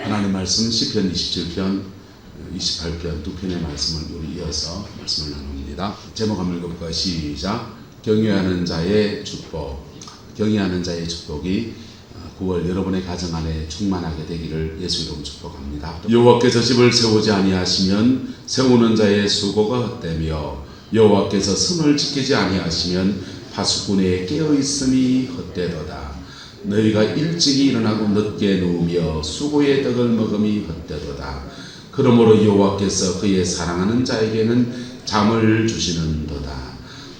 하나님 말씀 시편 27편, 28편 두 편의 말씀을 우리 이어서 말씀을 나눕니다. 제목 한번 읽어볼까요? 시작. 경외하는 자의 축복. 경외하는 자의 축복이 9월 여러분의 가정 안에 충만하게 되기를 예수 이름 축복합니다. 여호와께서 집을 세우지 아니하시면 세우는 자의 수고가 헛되며 여호와께서 성을 지키지 아니하시면 파수꾼의 깨어있음이 헛되도다. 너희가 일찍이 일어나고 늦게 누우며 수고의 떡을 먹음이 헛되도다. 그러므로 여호와께서 그의 사랑하는 자에게는 잠을 주시는도다.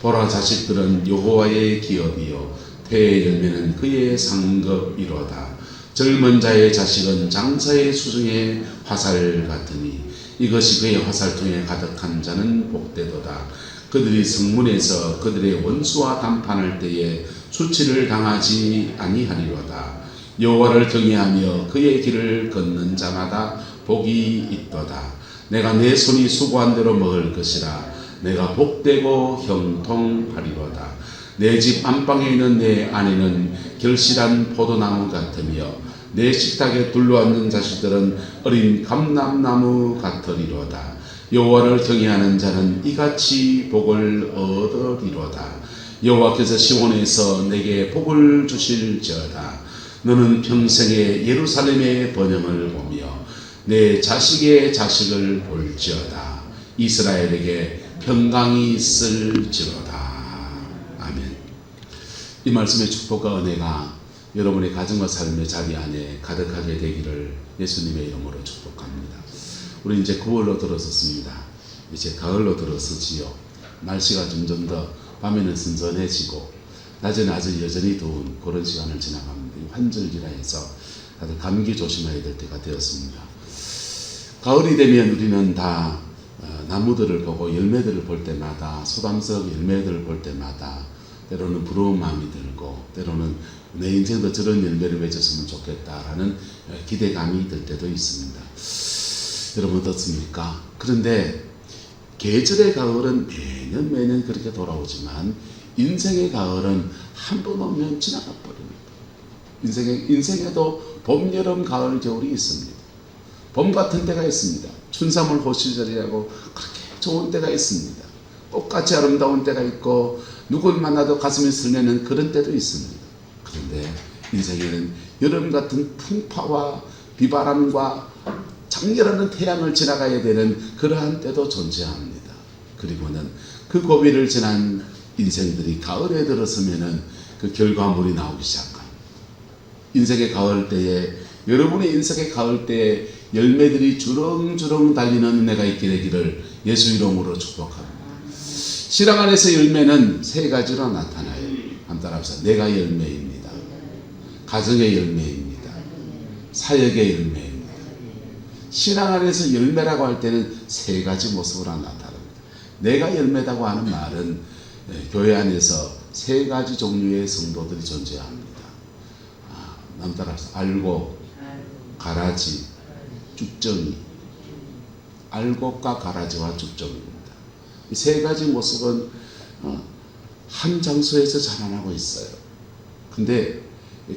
보라, 자식들은 여호와의 기업이요 태의 열매는 그의 상급이로다. 젊은 자의 자식은 장사의 수중의 화살 같으니 이것이 그의 화살통에 가득한 자는 복되도다. 그들이 성문에서 그들의 원수와 담판할 때에 수치를 당하지 아니하리로다. 여호와를 경외하며 그의 길을 걷는 자마다 복이 있도다. 내가 내 손이 수고한 대로 먹을 것이라. 내가 복되고 형통하리로다. 내 집 안방에 있는 내 아내는 결실한 포도나무 같으며 내 식탁에 둘러앉는 자식들은 어린 감람나무 같으리로다. 여호와를 경외하는 자는 이같이 복을 얻으리로다. 여호와께서 시온에서 내게 복을 주실지어다. 너는 평생에 예루살렘의 번영을 보며 내 자식의 자식을 볼지어다. 이스라엘에게 평강이 있을지로다. 아멘. 이 말씀의 축복과 은혜가 여러분의 가정과 삶의 자리 안에 가득하게 되기를 예수님의 이름으로 축복합니다. 우리 이제 9월로 들어섰습니다. 이제 가을로 들어서지요. 날씨가 점점 더 밤에는 선선해지고 낮에는 아주 여전히 더운 그런 시간을 지나갑니다. 환절기라 해서 다들 감기 조심해야 될 때가 되었습니다. 가을이 되면 우리는 다 나무들을 보고 열매들을 볼 때마다, 소담석 열매들을 볼 때마다 때로는 부러운 마음이 들고 때로는 내 인생도 저런 열매를 맺었으면 좋겠다라는 기대감이 들 때도 있습니다. 여러분 어떻습니까? 그런데 계절의 가을은 매년 그렇게 돌아오지만 인생의 가을은 한 번 오면 지나가 버립니다. 인생에도 봄, 여름, 가을, 겨울이 있습니다. 봄 같은 때가 있습니다. 춘삼월 호시절이라고 그렇게 좋은 때가 있습니다. 똑같이 아름다운 때가 있고 누굴 만나도 가슴이 설레는 그런 때도 있습니다. 그런데 인생에는 여름 같은 풍파와 비바람과 장렬하는 태양을 지나가야 되는 그러한 때도 존재합니다. 그리고는 그 고비를 지난 인생들이 가을에 들어서면은 그 결과물이 나오기 시작합니다. 인생의 가을 때에, 여러분의 인생의 가을 때에 열매들이 주렁주렁 달리는 은혜가 있게 되기를 예수 이름으로 축복합니다. 신앙 안에서 열매는 세 가지로 나타나요. 한번 따라합시다. 내가 열매입니다. 가정의 열매입니다. 사역의 열매입니다. 신앙 안에서 열매라고 할 때는 세 가지 모습으로 나타납니다. 내가 열매다고 하는 말은 교회 안에서 세 가지 종류의 성도들이 존재합니다. 남 따라서 알곡, 가라지, 쭉정이. 알곡과 가라지와 쭉정이입니다. 이 세 가지 모습은 한 장소에서 자라나고 있어요. 근데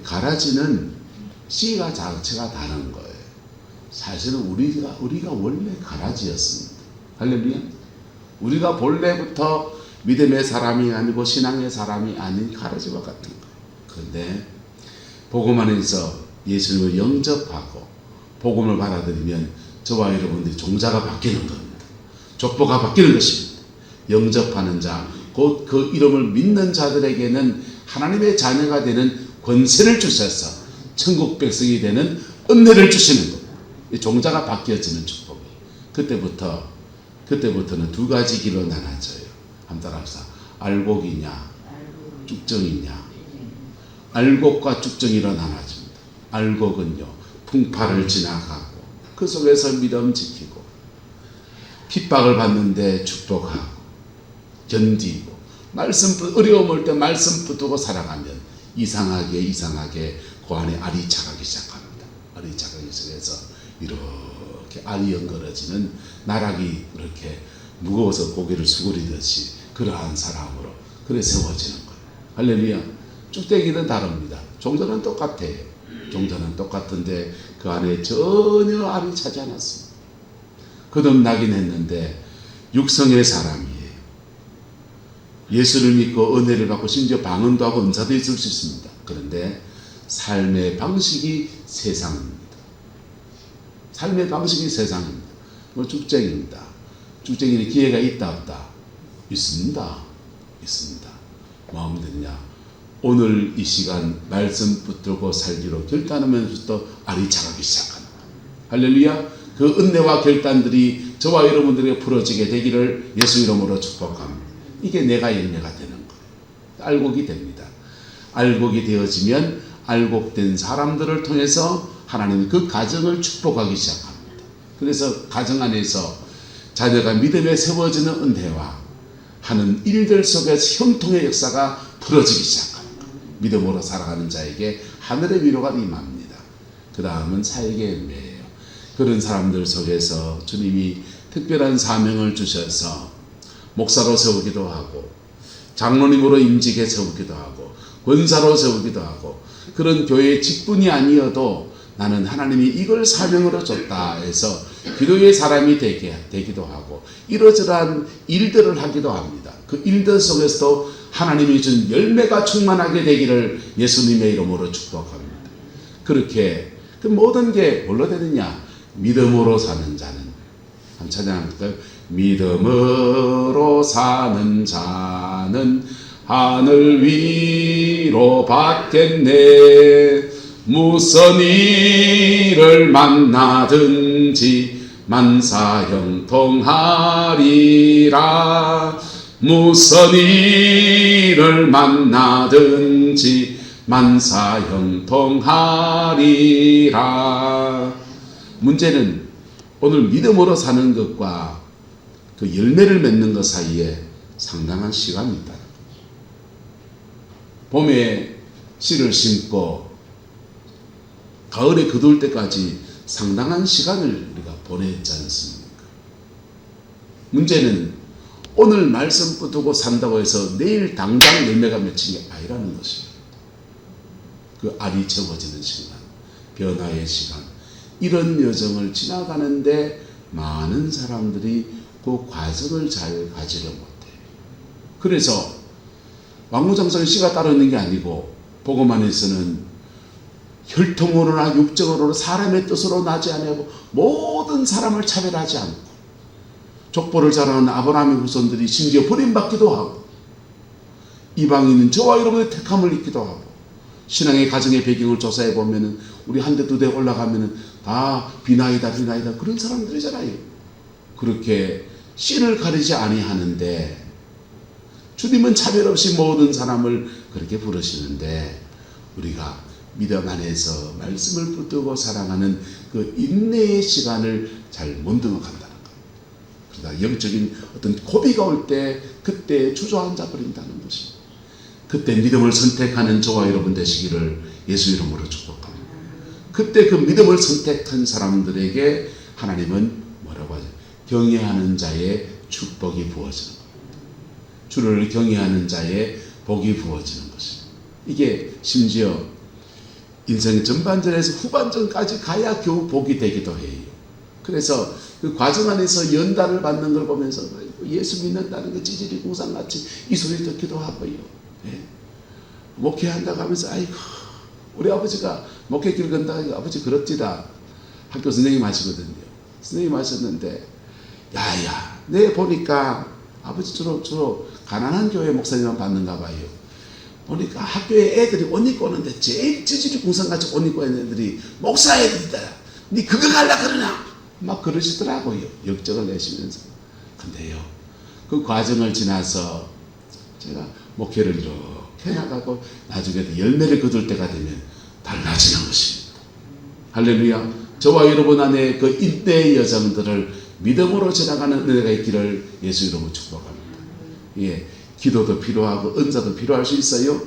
가라지는 씨가 자체가 다른 거예요. 사실은 우리가 원래 가라지였습니다. 할렐루야. 우리가 본래부터 믿음의 사람이 아니고 신앙의 사람이 아닌 가라지와 같은 거예요. 그런데 복음 안에서 예수님을 영접하고 복음을 받아들이면 저와 여러분들이 종자가 바뀌는 겁니다. 족보가 바뀌는 것입니다. 영접하는 자, 곧 그 이름을 믿는 자들에게는 하나님의 자녀가 되는 권세를 주셔서 천국 백성이 되는 은혜를 주시는 겁니다. 종자가 바뀌어지는 축복이. 그때부터는 두 가지 길로 나눠져요. 한번 따라합시다. 알곡이냐, 쭉정이냐. 알곡과 쭉정이로 나눠집니다. 알곡은요, 풍파를 지나가고 그 속에서 믿음 지키고 핍박을 받는데 축복하고 견디고 어려움 올 때 말씀 붙들고 살아가면 이상하게 그 안에 알이 자라기 시작합니다. 알이 자라기 시작해서 이렇게 알이 연걸어지는 나락이 이렇게 무거워서 고개를 수그리듯이 그러한 사람으로 그래 세워지는 거예요. 할렐루야. 쭉대기는 다릅니다. 종자는 똑같아요. 종자는 똑같은데 그 안에 전혀 알이 차지 않았습니다. 거듭나긴 했는데 육성의 사람이에요. 예수를 믿고 은혜를 받고 심지어 방언도 하고 은사도 있을 수 있습니다. 그런데 삶의 방식이 세상입니다. 삶의 방식이 세상입니다. 뭐 죽쟁입니다. 죽쟁이는 기회가 있다 없다? 있습니다. 있습니다. 마음 드냐? 오늘 이 시간 말씀 붙들고 살기로 결단하면서부터 알이 차가기 시작한다. 할렐루야. 그 은혜와 결단들이 저와 여러분들에게 풀어지게 되기를 예수 이름으로 축복합니다. 이게 내가 열매가 되는 거예요. 알곡이 됩니다. 알곡이 되어지면 알곡된 사람들을 통해서 하나님은 그 가정을 축복하기 시작합니다. 그래서 가정 안에서 자녀가 믿음에 세워지는 은혜와 하는 일들 속에서 형통의 역사가 풀어지기 시작합니다. 믿음으로 살아가는 자에게 하늘의 위로가 임합니다. 그 다음은 사역의 열매예요. 그런 사람들 속에서 주님이 특별한 사명을 주셔서 목사로 세우기도 하고 장로님으로 임직에 세우기도 하고 권사로 세우기도 하고 그런 교회의 직분이 아니어도 나는 하나님이 이걸 사명으로 줬다 해서 기도의 사람이 되기도 하고 이러저러한 일들을 하기도 합니다. 그 일들 속에서도 하나님이 준 열매가 충만하게 되기를 예수님의 이름으로 축복합니다. 그렇게 그 모든 게 뭘로 되느냐? 믿음으로 사는 자는 한 찬양할까요? 믿음으로 사는 자는 하늘 위로 받겠네. 무슨 일을 만나든지 만사형통하리라. 무슨 일을 만나든지 만사형통하리라. 문제는 오늘 믿음으로 사는 것과 그 열매를 맺는 것 사이에 상당한 시간이 있다. 봄에 씨를 심고 가을에 거둘 때까지 상당한 시간을 우리가 보냈지 않습니까? 문제는 오늘 말씀 붙들고 산다고 해서 내일 당장 열매가 맺힌 게 아니라는 것입니다. 그 알이 채워지는 시간, 변화의 시간, 이런 여정을 지나가는데 많은 사람들이 그 과정을 잘 가지를 못해요. 그래서 만구장성에 씨가 따로 있는 게 아니고 복음 안에서는 혈통으로나 육정으로나 사람의 뜻으로 나지 아니하고 모든 사람을 차별하지 않고 족보를 자라는 아브라함의 후손들이 심지어 버림받기도 하고 이방인은 저와 여러분의 택함을 입기도 하고 신앙의 가정의 배경을 조사해 보면은 우리 한 대 두 대 올라가면은 다 비나이다 그런 사람들이잖아요. 그렇게 씨를 가리지 아니하는데 주님은 차별 없이 모든 사람을 그렇게 부르시는데 우리가 믿음 안에서 말씀을 붙들고 사랑하는 그 인내의 시간을 잘 못 등록한다는 것. 그러다 영적인 어떤 고비가 올 때 그때 주저앉아 버린다는 것입니다. 그때 믿음을 선택하는 저와 여러분 되시기를 예수 이름으로 축복합니다. 그때 그 믿음을 선택한 사람들에게 하나님은 뭐라고 하죠? 경외하는 자의 축복이 부어지는 겁니다. 주를 경외하는 자의 복이 부어지는 것입니다. 이게 심지어 인생 전반전에서 후반전까지 가야 겨우 복이 되기도 해요. 그래서 그 과정 안에서 연단을 받는 걸 보면서 예수 믿는다는 게 찌질이 공상같이 이 소리 듣기도 하고요. 예. 목회한다고 하면서 아이고 우리 아버지가 목회길 건다 아버지 그렇지다. 학교 선생님 하시거든요. 선생님 하셨는데 야야 내 보니까 아버지 주로 가난한 교회 목사님만 받는가 봐요. 보니까 학교에 애들이 옷 입고 오는데 제일 찌질이 공상같이 옷 입고 있는 애들이 목사 애들이다. 니 그거 갈라 그러나? 막 그러시더라고요. 역적을 내시면서. 근데요 그 과정을 지나서 제가 목회를 이렇게 나가고 나중에 열매를 거둘 때가 되면 달라지는 것입니다. 할렐루야. 저와 여러분 안에 그 인내의 여정들을 믿음으로 지나가는 은혜가 있기를 예수 이름으로 축복합니다. 예, 기도도 필요하고 은사도 필요할 수 있어요.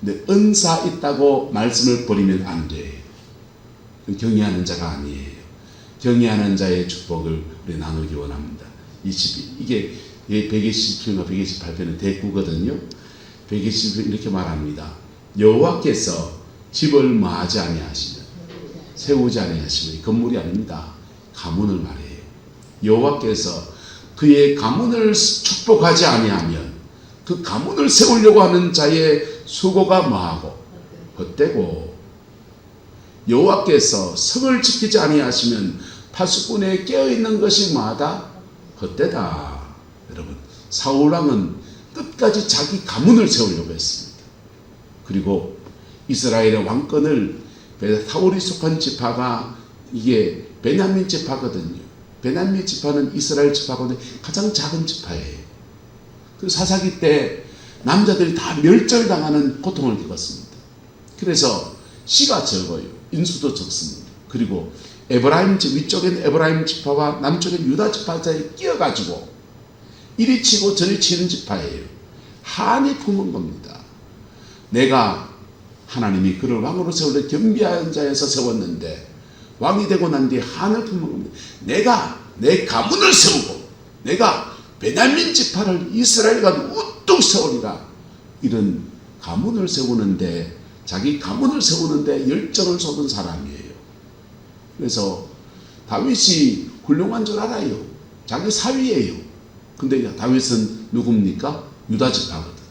근데 은사 있다고 말씀을 버리면 안 돼요. 경외하는 자가 아니에요. 경외하는 자의 축복을 우리 나누기 원합니다. 이게 127편과 128편은 대꾸거든요. 120편 이렇게 말합니다. 여호와께서 집을 뭐하지 아니하시면 세우지 아니하시면 건물이 아닙니다. 가문을 말해요. 여호와께서 그의 가문을 축복하지 아니하면 그 가문을 세우려고 하는 자의 수고가 뭐하고 헛되고, 여호와께서 성을 지키지 아니하시면 파수꾼에 깨어있는 것이 뭐하다? 헛되다. 여러분, 사울왕은 끝까지 자기 가문을 세우려고 했습니다. 그리고 이스라엘의 왕권을 사울이 속한 지파가 이게 베냐민 지파거든요. 베냐민 지파는 이스라엘 지파가운데 가장 작은 지파예요. 그 사사기 때 남자들이 다 멸절당하는 고통을 겪었습니다. 그래서 씨가 적어요. 인수도 적습니다. 그리고 위쪽엔 에브라임 지파와 남쪽엔 유다 지파 사이에 끼어가지고 이리 치고 저리 치는 지파예요. 한이 품은 겁니다. 내가 하나님이 그를 왕으로 세우려 겸비한 자에서 세웠는데 왕이 되고 난 뒤에 한을 품은 겁니다. 내가 내 가문을 세우고 내가 베냐민 지파를 이스라엘과 우뚝 세우리라. 이런 가문을 세우는데, 자기 가문을 세우는데 열정을 쏟은 사람이에요. 그래서 다윗이 훌륭한 줄 알아요. 자기 사위예요. 근데 다윗은 누굽니까? 유다 지파거든.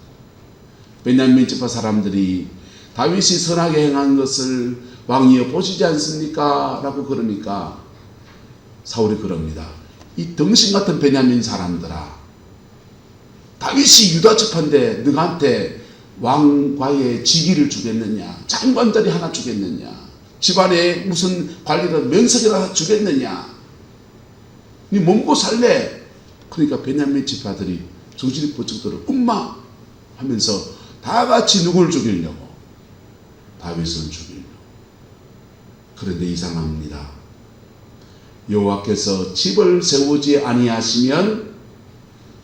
베냐민 지파 사람들이 다윗이 선하게 행한 것을 왕이여 보시지 않습니까? 라고 그러니까 사울이 그럽니다. 이 덩신 같은 베냐민 사람들아, 다윗이 유다 지파인데 너한테 왕과의 직위를 주겠느냐? 장관들이 하나 주겠느냐? 집안에 무슨 관리를 면석이라도 주겠느냐? 니 먹고 살래? 그러니까 베냐민 지파들이 정신이 번쩍 들어 엄마 하면서 다 같이 누굴 죽이려고? 다윗을 죽이려고. 그런데 이상합니다. 여호와께서 집을 세우지 아니하시면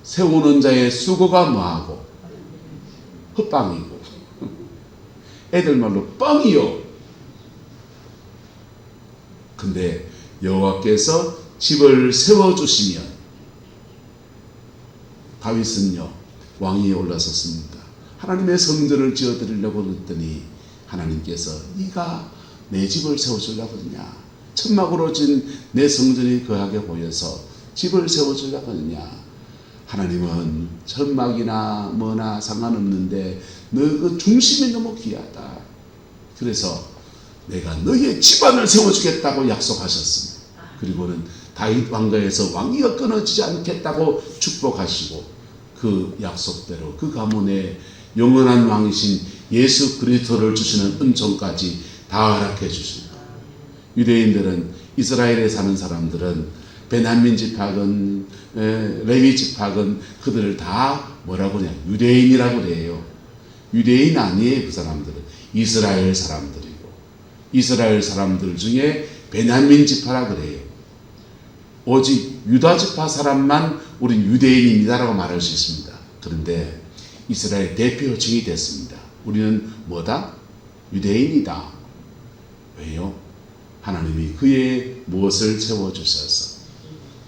세우는 자의 수고가 뭐하고? 헛방이고. 애들 말로 뻥이요. 근데 여호와께서 집을 세워주시면 다윗은요 왕위에 올라섰습니다. 하나님의 성전을 지어드리려고 했더니 하나님께서 네가 내 집을 세워주려고 하느냐, 천막으로 진 내 성전이 거하게 보여서 집을 세워주려고 하느냐. 하나님은 천막이나 뭐나 상관없는데 너 그 중심이 너무 귀하다. 그래서 내가 너의 집안을 세워주겠다고 약속하셨습니다. 그리고는 다윗 왕가에서 왕위가 끊어지지 않겠다고 축복하시고 그 약속대로 그 가문에 영원한 왕이신 예수 그리스도를 주시는 은총까지 다 허락해 주십니다. 유대인들은, 이스라엘에 사는 사람들은 베냐민 지파건 레위 지파건 그들을 다 뭐라고 그냥 유대인이라고 그래요. 유대인 아니에요. 그 사람들은 이스라엘 사람들이고, 이스라엘 사람들 중에 베냐민 지파라 그래요. 오직 유다 지파 사람만 우린 유대인입니다라고 말할 수 있습니다. 그런데 이스라엘 대표층이 됐습니다. 우리는 뭐다? 유대인이다. 왜요? 하나님이 그의 무엇을 세워주셔서,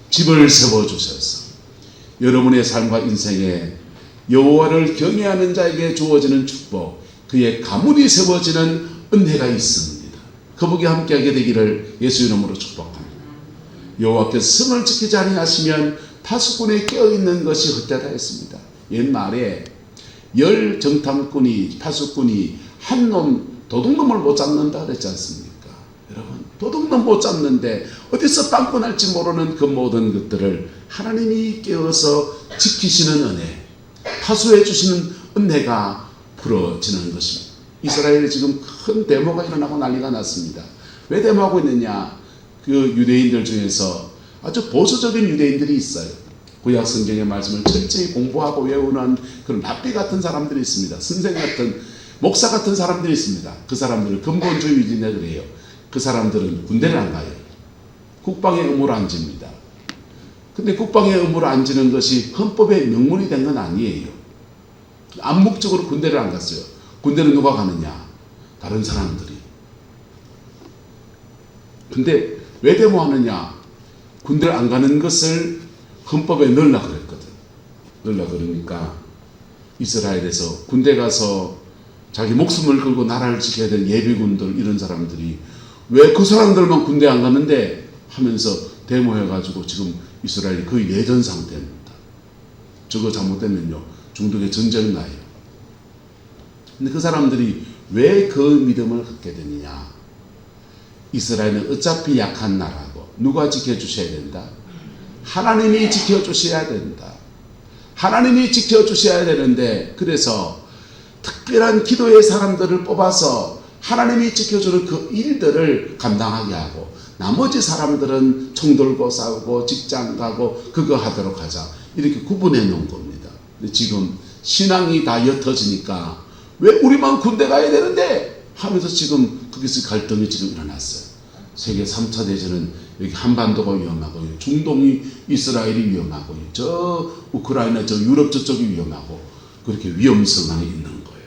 집을 세워주셔서 여러분의 삶과 인생에 여호와를 경외하는 자에게 주어지는 축복, 그의 가문이 세워지는 은혜가 있습니다. 거복이 함께하게 되기를 예수 이름으로 축복합니다. 여호와께서 성을 지키지 아니하시면 파수꾼에 깨어있는 것이 헛되다 했습니다. 옛말에 열 정탐꾼이, 파수꾼이 한 놈 도둑놈을 못 잡는다 그랬지 않습니까? 여러분, 도둑놈 못 잡는데 어디서 빵꾸 날지 모르는 그 모든 것들을 하나님이 깨어서 지키시는 은혜, 파수해 주시는 은혜가 풀어지는 것입니다. 이스라엘에 지금 큰 데모가 일어나고 난리가 났습니다. 왜 데모하고 있느냐? 그 유대인들 중에서 아주 보수적인 유대인들이 있어요. 구약 성경의 말씀을 철저히 공부하고 외우는 그런 랍비 같은 사람들이 있습니다. 선생 같은, 목사 같은 사람들이 있습니다. 그 사람들을 근본주의인이라 그래요. 그 사람들은 군대를 안 가요. 국방의 의무를 안 집니다. 근데 국방의 의무를 안 지는 것이 헌법에 명문이 된 건 아니에요. 암묵적으로 군대를 안 갔어요. 군대는 누가 가느냐? 다른 사람들이. 근데 왜 데모하느냐? 군대를 안 가는 것을 헌법에 넣으려고 그랬거든. 넣으려고 그러니까 이스라엘에서 군대 가서 자기 목숨을 걸고 나라를 지켜야 될 예비군들, 이런 사람들이 왜 그 사람들만 군대 안 갔는데 하면서 데모해가지고 지금 이스라엘이 거의 내전 상태입니다. 저거 잘못되면요 중동에 전쟁 나요. 근데 그 사람들이 왜 그 믿음을 갖게 되느냐? 이스라엘은 어차피 약한 나라고 누가 지켜주셔야 된다? 하나님이 지켜주셔야 된다. 하나님이 지켜주셔야 되는데, 그래서 특별한 기도의 사람들을 뽑아서 하나님이 지켜주는 그 일들을 감당하게 하고, 나머지 사람들은 총 들고 싸우고 직장 가고 그거 하도록 하자, 이렇게 구분해 놓은 겁니다. 근데 지금 신앙이 다 옅어지니까 왜 우리만 군대 가야 되는데 하면서 지금 거기서 갈등이 지금 일어났어요. 세계 3차 대전은 여기 한반도가 위험하고, 중동이 이스라엘이 위험하고, 저 우크라이나 저 유럽 저쪽이 위험하고, 그렇게 위험성이 있는 거예요.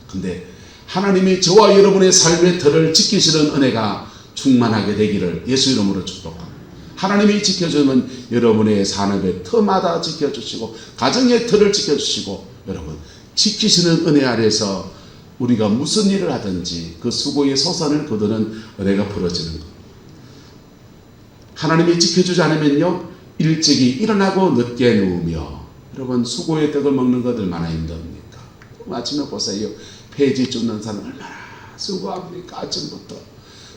근데 하나님이 저와 여러분의 삶의 틀을 지키시는 은혜가 충만하게 되기를 예수 이름으로 축복합니다. 하나님이 지켜주면 여러분의 산업의 터마다 지켜주시고, 가정의 틀을 지켜주시고, 여러분 지키시는 은혜 아래서 우리가 무슨 일을 하든지 그 수고의 소산을 거두는 은혜가 벌어지는 것. 하나님이 지켜주지 않으면요 일찍이 일어나고 늦게 누우며, 여러분 수고의 떡을 먹는 것 얼마나 힘듭니까? 아침에 보세요. 폐지 쫓는 사람 얼마나 수고합니까? 아침부터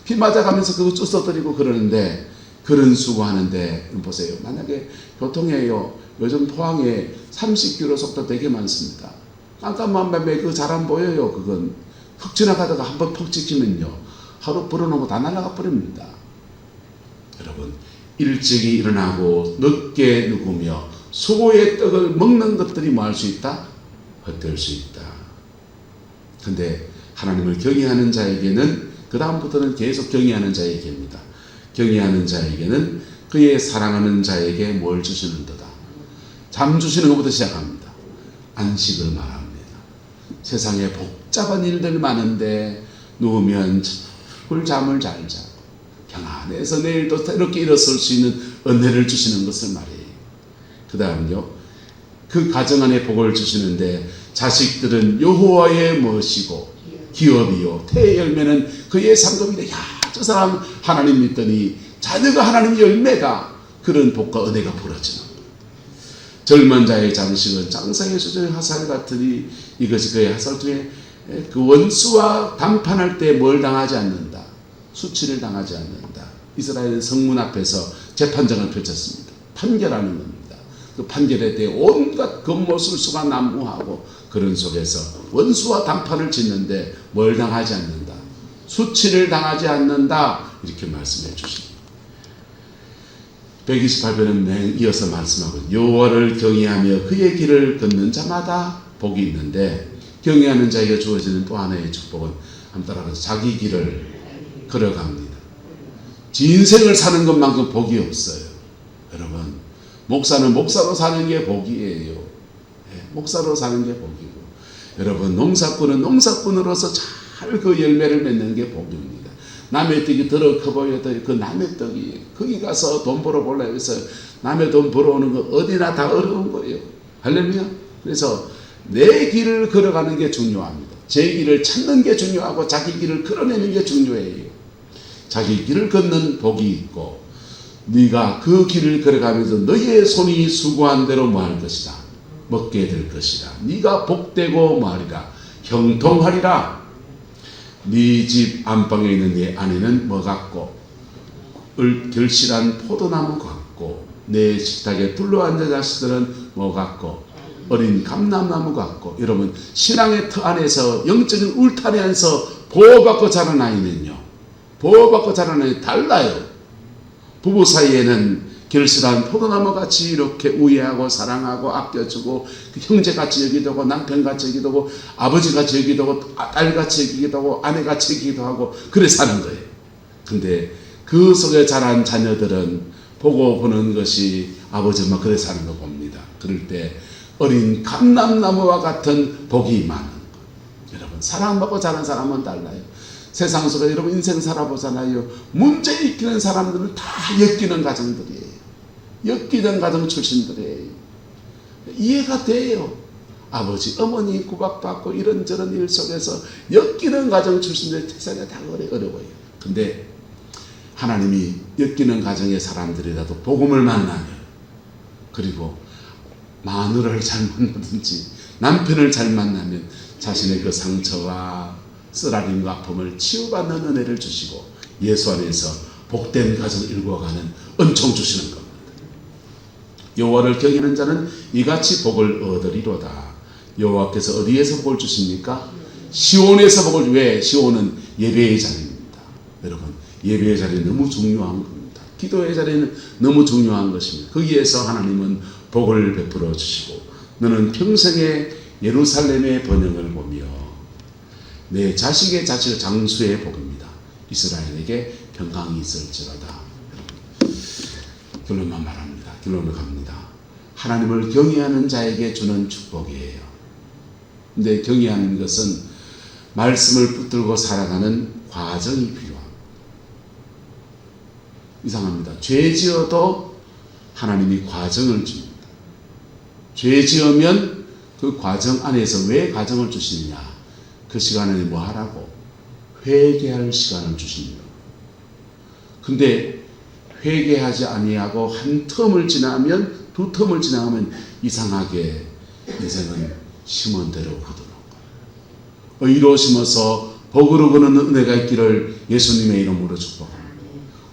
비 맞아가면서 그거 쫓아드리고 그러는데, 그런 수고하는데 보세요. 만약에 교통에요 요즘 포항에 30km 속도 되게 많습니다. 깜깜한 밤에 그 잘 안 보여요. 그건 흙 지나가다가 한번 퍽 찍히면요 하루 불어놓고 다 날아가 버립니다. 여러분 일찍이 일어나고 늦게 누우며 수고의 떡을 먹는 것들이 뭐 할 수 있다? 헛될 수 있다. 근데 하나님을 경외하는 자에게는 그 다음부터는 계속 경외하는 자에게입니다. 경외하는 자에게는 그의 사랑하는 자에게 뭘 주시는 도다? 잠 주시는 것부터 시작합니다. 안식을 말합니다. 세상에 복잡한 일들 많은데 누우면 잠을 잘 자고 평안해서 내일도 새롭게 일어설 수 있는 은혜를 주시는 것을 말해요. 그 다음요 그 가정 안에 복을 주시는데, 자식들은 여호와의 무엇이고 기업이요 태의 열매는 그의 상급이다. 야, 저 사람 하나님 믿더니 자녀가 하나님 열매다. 그런 복과 은혜가 벌어지는 거예요. 젊은 자의 장식은 장상의 수저의 화살 같으니 이것이 그의 화살 중에 그 원수와 담판할 때 뭘 당하지 않는다? 수치를 당하지 않는다. 이스라엘은 성문 앞에서 재판정을 펼쳤습니다. 판결하는 겁니다. 그 판결에 대해 온갖 겉모술수가 난무하고, 그런 속에서 원수와 담판을 짓는데 뭘 당하지 않는다? 수치를 당하지 않는다. 이렇게 말씀해 주십니다. 128편은 이어서 말씀하고, 여호와를 경외하며 그의 길을 걷는 자마다 복이 있는데, 경외하는 자에게 주어지는 또 하나의 축복은 한번 따라가서 자기 길을 걸어갑니다. 지 인생을 사는 것만큼 복이 없어요. 여러분 목사는 목사로 사는 게 복이에요. 목사로 사는 게 복이고, 여러분 농사꾼은 농사꾼으로서 잘 그 열매를 맺는 게 복입니다. 남의 떡이 더러 커 보여도 그 남의 떡이 거기 가서 돈 벌어보려 해서 남의 돈 벌어오는 거 어디나 다 어려운 거예요. 할렐루야. 그래서 내 길을 걸어가는 게 중요합니다. 제 길을 찾는 게 중요하고 자기 길을 걸어내는 게 중요해요. 자기 길을 걷는 복이 있고, 네가 그 길을 걸어가면서 너의 손이 수고한 대로 뭐 할 것이다? 먹게 될 것이다. 네가 복되고 뭐하리라? 형통하리라. 네 집 안방에 있는 네 아내는 뭐 같고? 결실한 포도나무 같고, 내 식탁에 둘러앉은 자식들은 뭐 같고? 어린 감람나무 같고. 여러분 신앙의 터 안에서 영적인 울타리 안에서 보호받고 자란 아이는요, 보호받고 자란 아이 달라요. 부부 사이에는 결실한 포도나무같이 이렇게 우애하고 사랑하고 아껴주고, 형제같이 여기도 하고 남편같이 여기도 하고 아버지같이 여기도 하고 딸같이 여기도 하고 아내같이 여기도 하고 그래 사는 거예요. 근데 그 속에 자란 자녀들은 보고 보는 것이 아버지 엄마 그래 사는 거 봅니다. 그럴 때 어린 감람나무와 같은 복이 많은 것. 여러분 사랑받고 자란 사람은 달라요. 세상 속에 여러분 인생 살아보잖아요. 문제 있기는 사람들은 다 엮이는 가정들이에요. 엮이는 가정 출신들이에요. 이해가 돼요. 아버지 어머니 구박받고 이런저런 일 속에서 엮이는 가정 출신들 세상에 다 어려워요. 근데 하나님이 엮이는 가정의 사람들이라도 복음을 만나면, 그리고 마누라를 잘 만나든지 남편을 잘 만나면 자신의 그 상처와 쓰라림과 아픔을 치유받는 은혜를 주시고 예수 안에서 복된 가정을 이루어가는 은총 주시는 겁니다. 여호와를 경외하는 자는 이같이 복을 얻으리로다. 여호와께서 어디에서 복을 주십니까? 시온에서 복을. 왜? 시온은 예배의 자리입니다. 여러분, 예배의 자리는 너무 중요한 겁니다. 기도의 자리는 너무 중요한 것입니다. 거기에서 하나님은 복을 베풀어 주시고 너는 평생에 예루살렘의 번영을 보며 내 자식의 장수의 복입니다. 이스라엘에게 평강이 있을지로다. 결론만 말합니다. 결론을 갑니다. 하나님을 경외하는 자에게 주는 축복이에요. 근데 경외하는 것은 말씀을 붙들고 살아가는 과정이 필요합니다. 이상합니다. 죄 지어도 하나님이 과정을 줍니다. 죄 지으면 그 과정 안에서 왜 과정을 주시느냐? 그 시간에 뭐 하라고? 회개할 시간을 주십니다. 근데 회개하지 아니하고 한 텀을 지나면, 두 텀을 지나면 이상하게 인생은 심은 대로 거두는 거예요. 의로 심어서 복으로 거는 은혜가 있기를 예수님의 이름으로 축복합니다.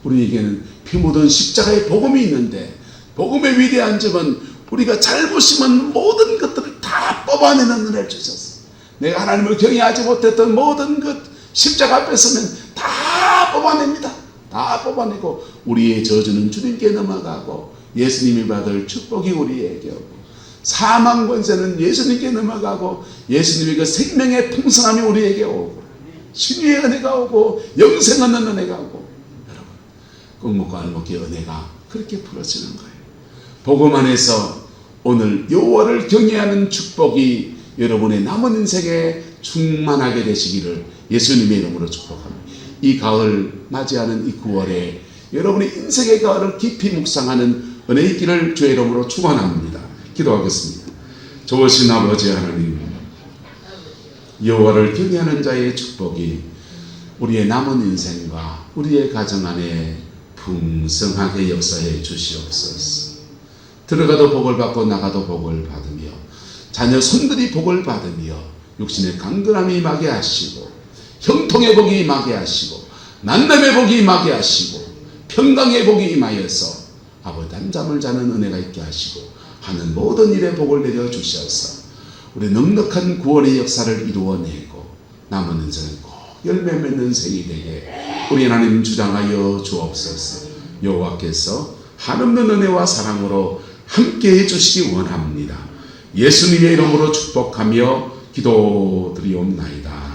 우리에게는 피 묻은 십자가의 복음이 있는데, 복음의 위대한 점은 우리가 잘못 심은 모든 것들을 다 뽑아내는 은혜를 주셨어요. 내가 하나님을 경외하지 못했던 모든 것 십자가 앞에 서면 다 뽑아냅니다. 다 뽑아내고 우리의 저주는 주님께 넘어가고 예수님이 받을 축복이 우리에게 오고 사망 권세는 예수님께 넘어가고 예수님의 그 생명의 풍성함이 우리에게 오고 신유의 은혜가 오고 영생 얻는 은혜가 오고, 여러분, 꼭 알먹기의 은혜가 그렇게 풀어지는 거예요. 복음 안에서 오늘 여호와를 경외하는 축복이 여러분의 남은 인생에 충만하게 되시기를 예수님의 이름으로 축복합니다. 이 가을 맞이하는 이 9월에 여러분의 인생의 가을을 깊이 묵상하는 은혜 있기를 주의 이름으로 축원합니다. 기도하겠습니다. 좋으신 아버지 하나님, 여호와를 경외하는 자의 축복이 우리의 남은 인생과 우리의 가정 안에 풍성하게 역사해 주시옵소서. 들어가도 복을 받고 나가도 복을 받으며 자녀 손들이 복을 받으며 육신의 강건함이 임하게 하시고 형통의 복이 임하게 하시고 만남의 복이 임하게 하시고 평강의 복이 임하여서 아버지 잠잠을 자는 은혜가 있게 하시고 하는 모든 일에 복을 내려 주셔서 우리 넉넉한 구원의 역사를 이루어내고 남은 인생은 꼭 열매 맺는 생이 되게 우리 하나님 주장하여 주옵소서. 여호와께서 한없는 은혜와 사랑으로 함께해 주시기 원합니다. 예수님의 이름으로 축복하며 기도드리옵나이다.